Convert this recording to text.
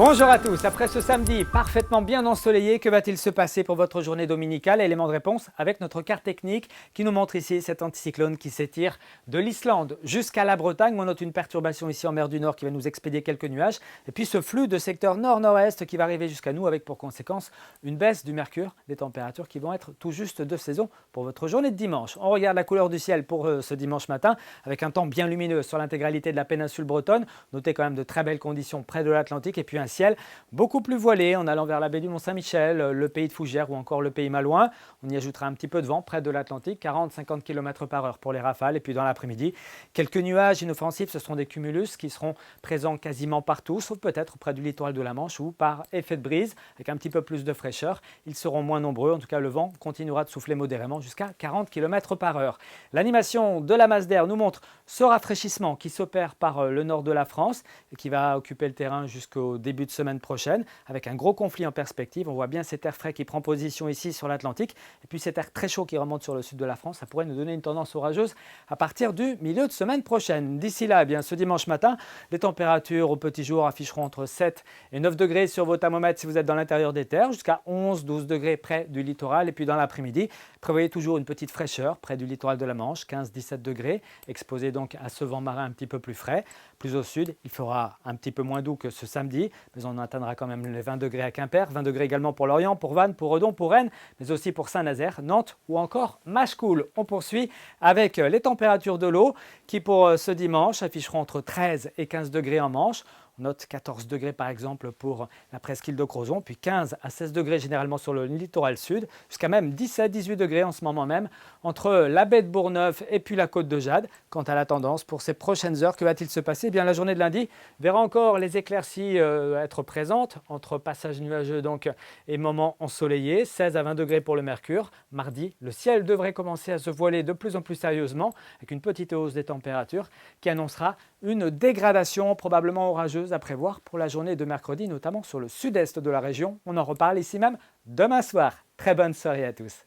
Bonjour à tous, après ce samedi parfaitement bien ensoleillé, que va-t-il se passer pour votre journée dominicale? Élément de réponse avec notre carte technique qui nous montre ici cet anticyclone qui s'étire de l'Islande jusqu'à la Bretagne. On note une perturbation ici en mer du Nord qui va nous expédier quelques nuages. Et puis ce flux de secteur nord-nord-est qui va arriver jusqu'à nous avec pour conséquence une baisse du mercure, des températures qui vont être tout juste de saison pour votre journée de dimanche. On regarde la couleur du ciel pour ce dimanche matin avec un temps bien lumineux sur l'intégralité de la péninsule bretonne. Notez quand même de très belles conditions près de l'Atlantique et puis un ciel beaucoup plus voilé en allant vers la baie du Mont-Saint-Michel, le pays de Fougères ou encore le pays malouin. On y ajoutera un petit peu de vent près de l'Atlantique, 40-50 km/h pour les rafales. Et puis dans l'après-midi, quelques nuages inoffensifs, ce seront des cumulus qui seront présents quasiment partout, sauf peut-être près du littoral de la Manche où par effet de brise, avec un petit peu plus de fraîcheur, ils seront moins nombreux. En tout cas, le vent continuera de souffler modérément jusqu'à 40 km/h. L'animation de la masse d'air nous montre ce rafraîchissement qui s'opère par le nord de la France et qui va occuper le terrain jusqu'au début de semaine prochaine, avec un gros conflit en perspective. On voit bien cet air frais qui prend position ici sur l'Atlantique, et puis cet air très chaud qui remonte sur le sud de la France. Ça pourrait nous donner une tendance orageuse à partir du milieu de semaine prochaine. D'ici là, eh bien, ce dimanche matin, les températures au petit jour afficheront entre 7 et 9 degrés sur vos thermomètres si vous êtes dans l'intérieur des terres, jusqu'à 11-12 degrés près du littoral. Et puis dans l'après-midi, prévoyez toujours une petite fraîcheur près du littoral de la Manche, 15-17 degrés, exposé donc à ce vent marin un petit peu plus frais. Plus au sud, il fera un petit peu moins doux que ce samedi, mais on atteindra quand même les 20 degrés à Quimper, 20 degrés également pour Lorient, pour Vannes, pour Redon, pour Rennes, mais aussi pour Saint-Nazaire, Nantes ou encore Machecoul. On poursuit avec les températures de l'eau qui pour ce dimanche afficheront entre 13 et 15 degrés en Manche. On note 14 degrés par exemple pour la presqu'île de Crozon, puis 15 à 16 degrés généralement sur le littoral sud, jusqu'à même 17-18 degrés en ce moment même entre la baie de Bourgneuf et puis la côte de Jade. Quant à la tendance pour ces prochaines heures, que va-t-il se passer? Eh bien, la journée de lundi verra encore les éclaircies être présentes entre passages nuageux donc, et moments ensoleillés, 16 à 20 degrés pour le mercure. Mardi, le ciel devrait commencer à se voiler de plus en plus sérieusement avec une petite hausse des températures qui annoncera une dégradation probablement orageuse à prévoir pour la journée de mercredi, notamment sur le sud-est de la région. On en reparle ici même demain soir. Très bonne soirée à tous.